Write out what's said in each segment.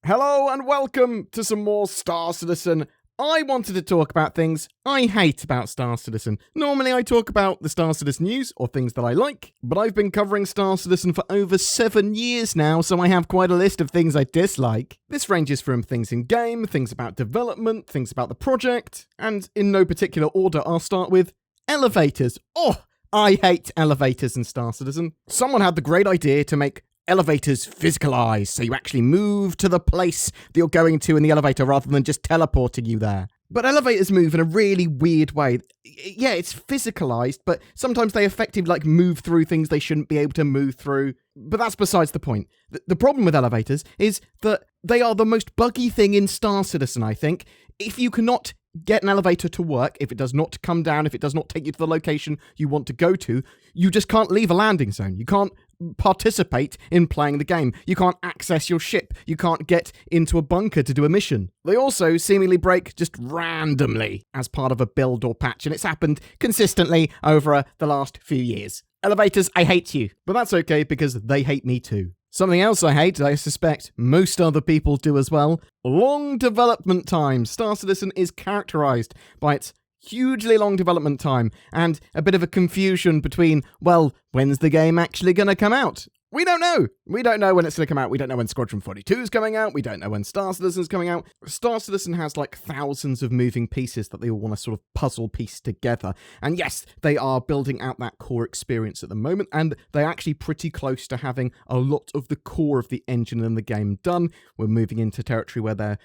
Hello and welcome to some more Star Citizen. I wanted to talk about things I hate about Star Citizen. Normally I talk about the Star Citizen news or things that I like, but I've been covering Star Citizen for over 7 years now, so I have quite a list of things I dislike. This ranges from things in game, things about development, things about the project, and in no particular order I'll start with elevators. Oh, I hate elevators in Star Citizen. Someone had the great idea to make elevators physicalized, so you actually move to the place that you're going to in the elevator rather than just teleporting you there. But elevators move in a really weird way. Yeah, it's physicalized, but sometimes they effectively move through things they shouldn't be able to move through. But that's besides the point. The problem with elevators is that they are the most buggy thing in Star Citizen, I think. If you cannot get an elevator to work, if it does not come down, if it does not take you to the location you want to go to, you just can't leave a landing zone. You can't participate in playing the game. You can't access your ship. You can't get into a bunker to do a mission. They also seemingly break just randomly as part of a build or patch, and it's happened consistently over the last few years. Elevators, I hate you. But that's okay because they hate me too. Something else I hate, I suspect most other people do as well, long development time. Star Citizen is characterized by its hugely long development time and a bit of a confusion between, well, when's the game actually going to come out? We don't know. We don't know when it's going to come out. We don't know when Squadron 42 is coming out. We don't know when Star Citizen is coming out. Star Citizen has thousands of moving pieces that they all want to sort of puzzle piece together. And yes, they are building out that core experience at the moment, and they're actually pretty close to having a lot of the core of the engine in the game done. We're moving into territory where they're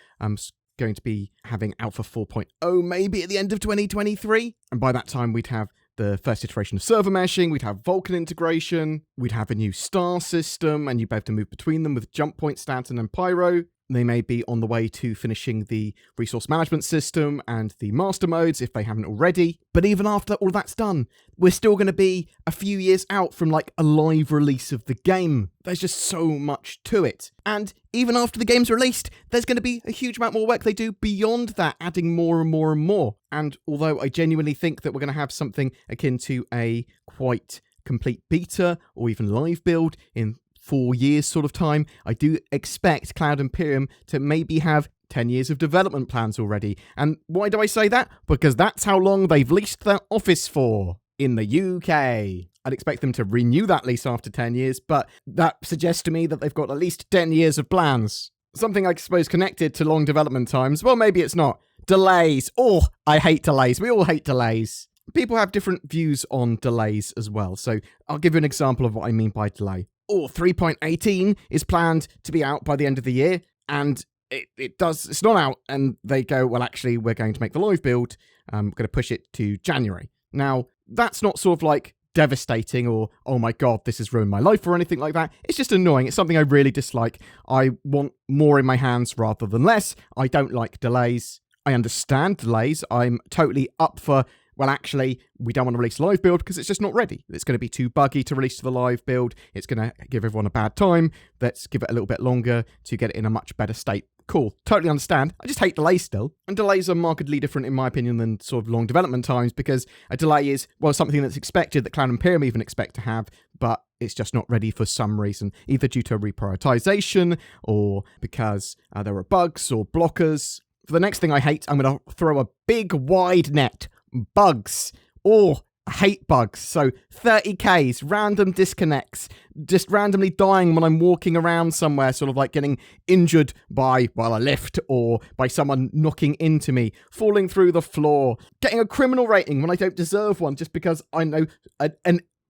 going to be having Alpha 4.0 maybe at the end of 2023. And by that time, we'd have the first iteration of server meshing, we'd have Vulkan integration, we'd have a new star system, and you'd be able to move between them with jump point, Stanton, and Pyro. They may be on the way to finishing the resource management system and the master modes if they haven't already. But even after all that's done, we're still going to be a few years out from a live release of the game. There's just so much to it. And even after the game's released, there's going to be a huge amount more work they do beyond that, adding more and more and more. And although I genuinely think that we're going to have something akin to a quite complete beta or even live build in 4 years sort of time, I do expect Cloud Imperium to maybe have 10 years of development plans already. And why do I say that? Because that's how long they've leased their office for in the UK. I'd expect them to renew that lease after 10 years, but that suggests to me that they've got at least 10 years of plans. Something I suppose connected to long development times, well, maybe it's not. Delays. Oh, I hate delays. We all hate delays. People have different views on delays as well, so I'll give you an example of what I mean by delay. 3.18 is planned to be out by the end of the year, and it's not out, and they go, well, actually, we're going to make the live build, we're going to push it to January. Now, that's not sort of devastating or, oh my god, this has ruined my life or anything like that. It's just annoying. It's something I really dislike. I want more in my hands rather than less. I don't like delays. I understand delays. I'm totally up for, well, actually, we don't want to release a live build because it's just not ready. It's going to be too buggy to release to the live build. It's going to give everyone a bad time. Let's give it a little bit longer to get it in a much better state. Cool. Totally understand. I just hate delays still. And delays are markedly different, in my opinion, than sort of long development times, because a delay is, well, something that's expected, that Cloud Imperium even expect to have, but it's just not ready for some reason, either due to reprioritization or because there are bugs or blockers. For the next thing I hate, I'm going to throw a big wide net. Bugs. Oh, I hate bugs. So 30Ks, random disconnects, just randomly dying when I'm walking around somewhere, sort of getting injured by, well, a lift or by someone knocking into me, falling through the floor, getting a criminal rating when I don't deserve one just because I know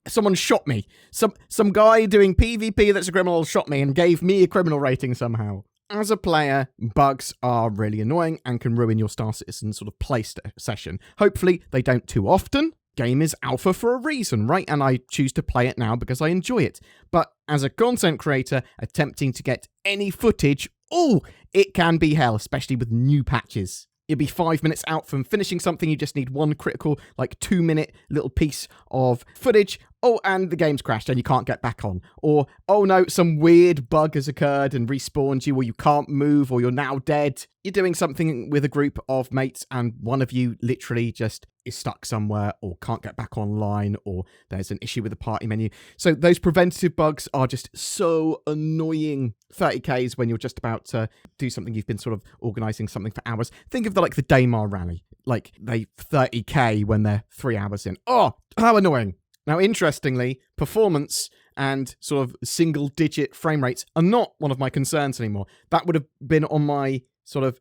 someone shot me. Some guy doing PvP that's a criminal shot me and gave me a criminal rating somehow. As a player, bugs are really annoying and can ruin your Star Citizen sort of play session. Hopefully, they don't too often. Game is alpha for a reason, right? And I choose to play it now because I enjoy it. But as a content creator, attempting to get any footage, it can be hell, especially with new patches. You'll be 5 minutes out from finishing something, you just need one critical, 2-minute little piece of footage. And the game's crashed and you can't get back on. Or, oh no, some weird bug has occurred and respawned you, or you can't move, or you're now dead. You're doing something with a group of mates and one of you literally just is stuck somewhere or can't get back online, or there's an issue with the party menu. So those preventative bugs are just so annoying. 30Ks when you're just about to do something, you've been sort of organising something for hours. Think of the Daymar rally. Like, they 30K when they're 3 hours in. Oh, how annoying. Now, interestingly, performance and sort of single-digit frame rates are not one of my concerns anymore. That would have been on my sort of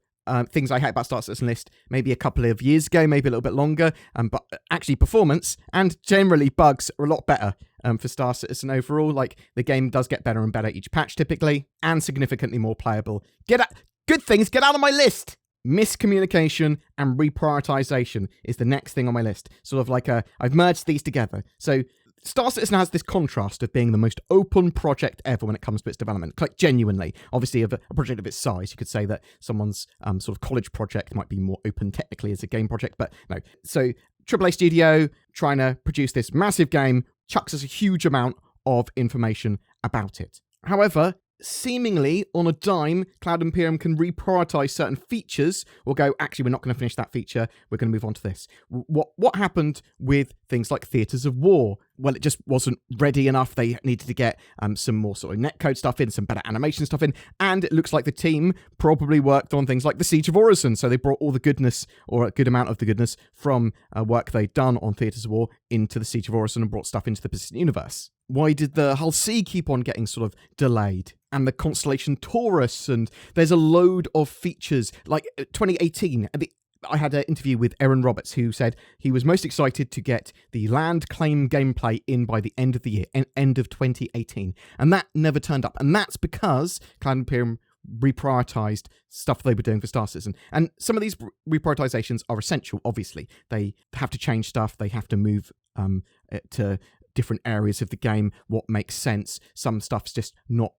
things I hate about Star Citizen list maybe a couple of years ago, maybe a little bit longer. But actually, performance and generally bugs are a lot better for Star Citizen overall. Like, the game does get better and better each patch typically, and significantly more playable. Good things, get out of my list! Miscommunication and reprioritization is the next thing on my list. Sort of like I've merged these together. So Star Citizen has this contrast of being the most open project ever when it comes to its development. Like, genuinely, obviously, of a project of its size, you could say that someone's sort of college project might be more open technically as a game project, but no. So AAA studio trying to produce this massive game chucks us a huge amount of information about it. However, seemingly on a dime, Cloud Imperium can reprioritize certain features or go, actually, we're not going to finish that feature, we're going to move on to this. What happened with things like Theatres of War? Well, it just wasn't ready enough. They needed to get some more sort of netcode stuff in, some better animation stuff in, and it looks like the team probably worked on things like the Siege of Orison, so they brought all the goodness, or a good amount of the goodness, from work they'd done on Theatres of War into the Siege of Orison and brought stuff into the Persistent Universe. Why did the Hull C keep on getting sort of delayed? And the Constellation Taurus, and there's a load of features. Like 2018, I had an interview with Aaron Roberts, who said he was most excited to get the land claim gameplay in by the end of the year, end of 2018. And that never turned up. And that's because Cloud Imperium reprioritized stuff they were doing for Star Citizen. And some of these reprioritizations are essential, obviously. They have to change stuff. They have to move to different areas of the game, what makes sense. Some stuff's just not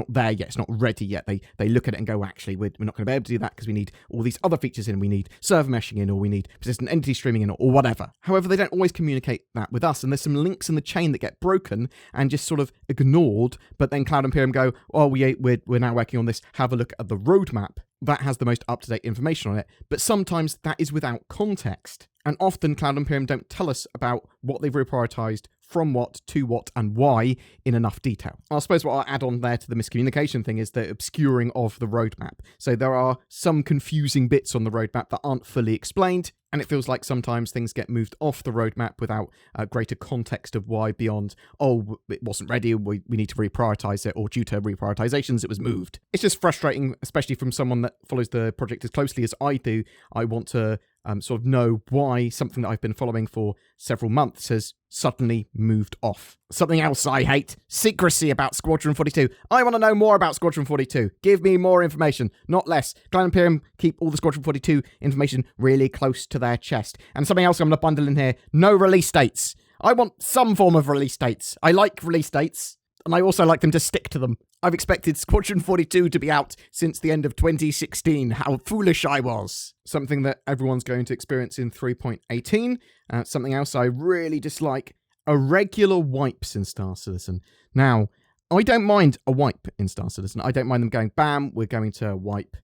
there yet. It's not ready yet. They look at it and go, actually, we're not going to be able to do that because we need all these other features in. We need server meshing in, or we need persistent entity streaming in, or whatever. However, they don't always communicate that with us, and there's some links in the chain that get broken and just sort of ignored. But then Cloud Imperium go, oh, we're now working on this. Have a look at the roadmap. That has the most up-to-date information on it, but sometimes that is without context. And often Cloud Imperium don't tell us about what they've reprioritized, from what, to what, and why in enough detail. I suppose what I'll add on there to the miscommunication thing is the obscuring of the roadmap. So there are some confusing bits on the roadmap that aren't fully explained, and it feels like sometimes things get moved off the roadmap without greater context of why, beyond, oh, it wasn't ready, we need to reprioritize it, or due to reprioritizations, it was moved. It's just frustrating, especially from someone that follows the project as closely as I do. I want to sort of know why something that I've been following for several months has suddenly moved off. Something else I hate: secrecy about Squadron 42. I want to know more about Squadron 42. Give me more information, not less. Cloud Imperium keep all the Squadron 42 information really close to their chest. And something else I'm going to bundle in here: no release dates. I want some form of release dates. I like release dates, and I also like them to stick to them. I've expected Squadron 42 to be out since the end of 2016. How foolish I was. Something that everyone's going to experience in 3.18. Something else I really dislike: irregular wipes in Star Citizen. Now, I don't mind a wipe in Star Citizen. I don't mind them going, bam, we're going to wipe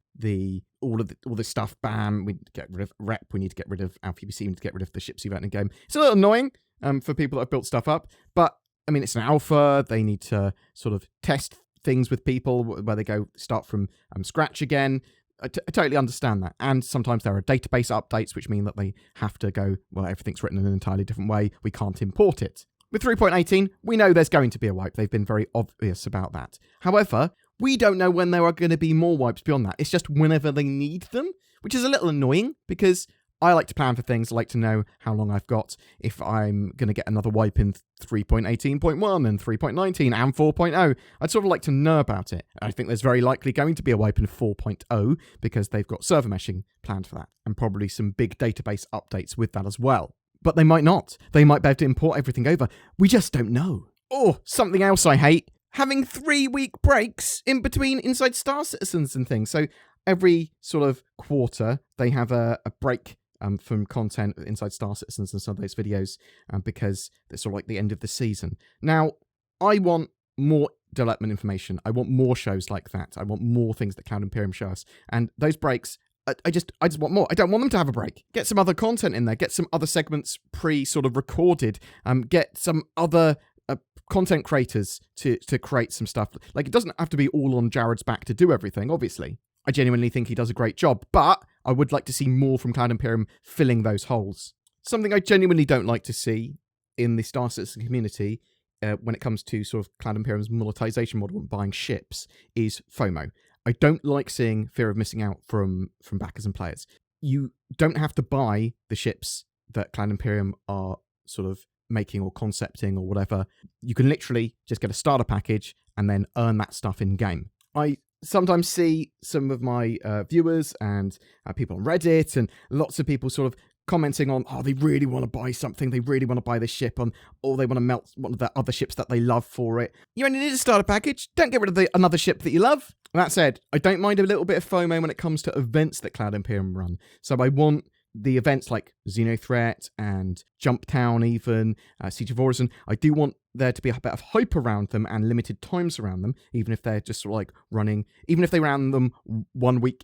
all this stuff, bam, we need to get rid of rep, we need to get rid of our PPC, we need to get rid of the ships you've had in the game. It's a little annoying for people that have built stuff up, but I mean, it's an alpha. They need to sort of test things with people where they go start from scratch again. I totally understand that. And sometimes there are database updates, which mean that they have to go, well, everything's written in an entirely different way. We can't import it. With 3.18, we know there's going to be a wipe. They've been very obvious about that. However, we don't know when there are going to be more wipes beyond that. It's just whenever they need them, which is a little annoying because I like to plan for things. I like to know how long I've got. If I'm going to get another wipe in 3.18.1 and 3.19 and 4.0, I'd sort of like to know about it. I think there's very likely going to be a wipe in 4.0 because they've got server meshing planned for that, and probably some big database updates with that as well. But they might not. They might be able to import everything over. We just don't know. Or something else I hate: having 3-week breaks in between Inside Star Citizens and things. So every sort of quarter, they have a break from content inside Star Citizens and some of those videos because it's sort of like the end of the season. Now, I want more development information. I want more shows like that. I want more things that Cloud Imperium show us. And those breaks I just want more. I don't want them to have a break. Get some other content in there. Get some other segments sort of recorded. Get some other content creators to create some stuff. Like, it doesn't have to be all on Jared's back to do everything, obviously. I genuinely think he does a great job, but I would like to see more from Cloud Imperium filling those holes. Something I genuinely don't like to see in the Star Citizen community when it comes to sort of Cloud Imperium's monetization model and buying ships is FOMO. I don't like seeing fear of missing out from backers and players. You don't have to buy the ships that Cloud Imperium are sort of making or concepting or whatever. You can literally just get a starter package and then earn that stuff in game. I sometimes see some of my viewers and people on Reddit and lots of people sort of commenting on, they really want to buy something, they really want to buy this ship on, or they want to melt one of the other ships that they love for it. You only need a starter package. Don't get rid of another ship that you love. That said, I don't mind a little bit of FOMO when it comes to events that Cloud Imperium run. So I want the events like Xenothreat and Jumptown, even Siege of Orison. I do want there to be a bit of hype around them and limited times around them, even if they're just sort of like running, even if they ran them 1 week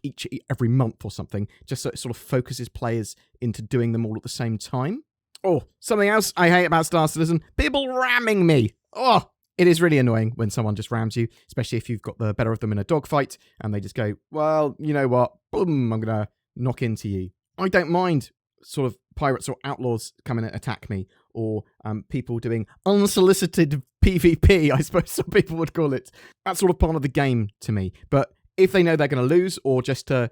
every month or something, just so it sort of focuses players into doing them all at the same time. Oh, something else I hate about Star Citizen, people ramming me. Oh, it is really annoying when someone just rams you, especially if you've got the better of them in a dogfight and they just go, well, you know what, boom, I'm going to knock into you. I don't mind sort of pirates or outlaws coming and attack me, or people doing unsolicited PvP, I suppose some people would call it. That's sort of part of the game to me. But if they know they're going to lose, or just to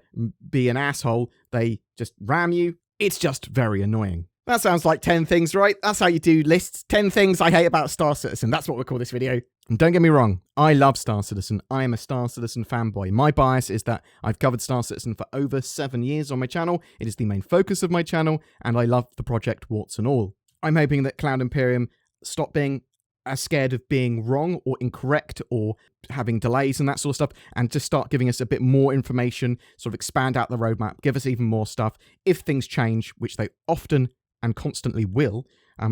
be an asshole, they just ram you. It's just very annoying. That sounds like 10 things, right? That's how you do lists. 10 things I hate about Star Citizen. That's what we'll call this video. And don't get me wrong, I love Star Citizen. I am a Star Citizen fanboy. My bias is that I've covered Star Citizen for over 7 years on my channel. It is the main focus of my channel, and I love the project warts and all. I'm hoping that Cloud Imperium stop being as scared of being wrong or incorrect or having delays and that sort of stuff, and just start giving us a bit more information, sort of expand out the roadmap, give us even more stuff. If things change, which they often and constantly will,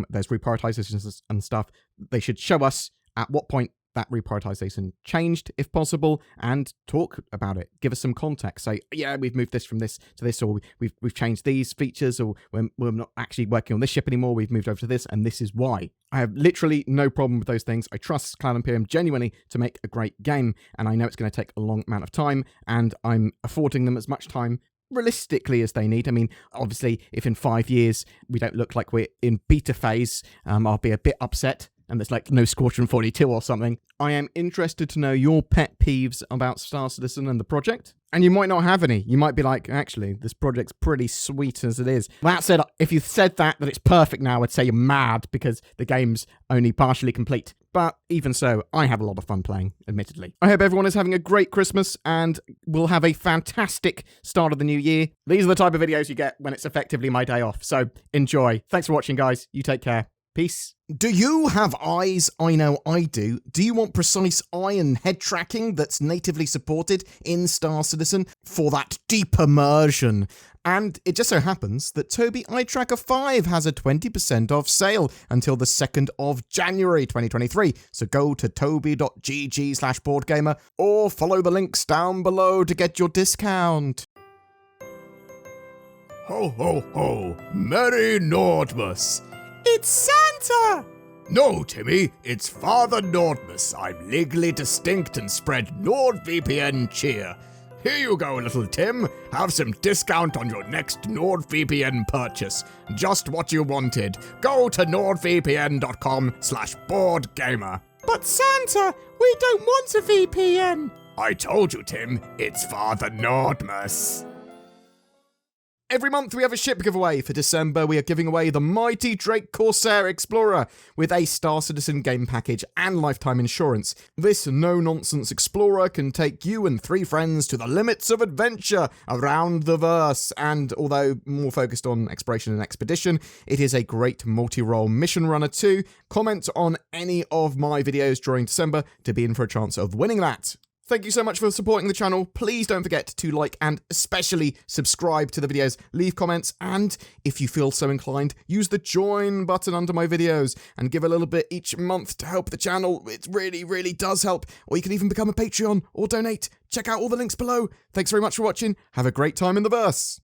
there's reprioritizations and stuff, they should show us at what point that reprioritization changed, if possible, and talk about it. Give us some context. Say, yeah, we've moved this from this to this, or we've changed these features, or we're not actually working on this ship anymore, we've moved over to this, and this is why. I have literally no problem with those things. I trust Cloud Imperium genuinely to make a great game, and I know it's going to take a long amount of time, and I'm affording them as much time realistically as they need. I mean, obviously, if in 5 years we don't look like we're in beta phase, I'll be a bit upset, and there's like no Squadron 42 or something. I am interested to know your pet peeves about Star Citizen and the project. And you might not have any. You might be like, actually, this project's pretty sweet as it is. That said, if you said that it's perfect now, I'd say you're mad because the game's only partially complete. But even so, I have a lot of fun playing, admittedly. I hope everyone is having a great Christmas and will have a fantastic start of the new year. These are the type of videos you get when it's effectively my day off. So enjoy. Thanks for watching, guys. You take care. Peace. Do you have eyes? I know I do. Do you want precise eye and head tracking that's natively supported in Star Citizen for that deep immersion? And it just so happens that Tobii Eye Tracker 5 has a 20% off sale until the 2nd of January 2023. So go to tobii.gg/BoredGamer or follow the links down below to get your discount. Ho ho ho! Merry Nordmas! It's Santa! No, Timmy, it's Father Nordmas. I'm legally distinct and spread NordVPN cheer. Here you go, little Tim. Have some discount on your next NordVPN purchase. Just what you wanted. Go to nordvpn.com/BoredGamer. But Santa, we don't want a VPN. I told you, Tim, it's Father Nordmas. Every month we have a ship giveaway. For December, we are giving away the Mighty Drake Corsair Explorer with a Star Citizen game package and lifetime insurance. This no-nonsense Explorer can take you and 3 friends to the limits of adventure around the verse, and although more focused on exploration and expedition, it is a great multi-role mission runner too. Comment on any of my videos during December to be in for a chance of winning that. Thank you so much for supporting the channel. Please don't forget to like and especially subscribe to the videos, leave comments, and if you feel so inclined, use the join button under my videos and give a little bit each month to help the channel. It really, really does help. Or you can even become a Patreon or donate. Check out all the links below. Thanks very much for watching. Have a great time in the verse.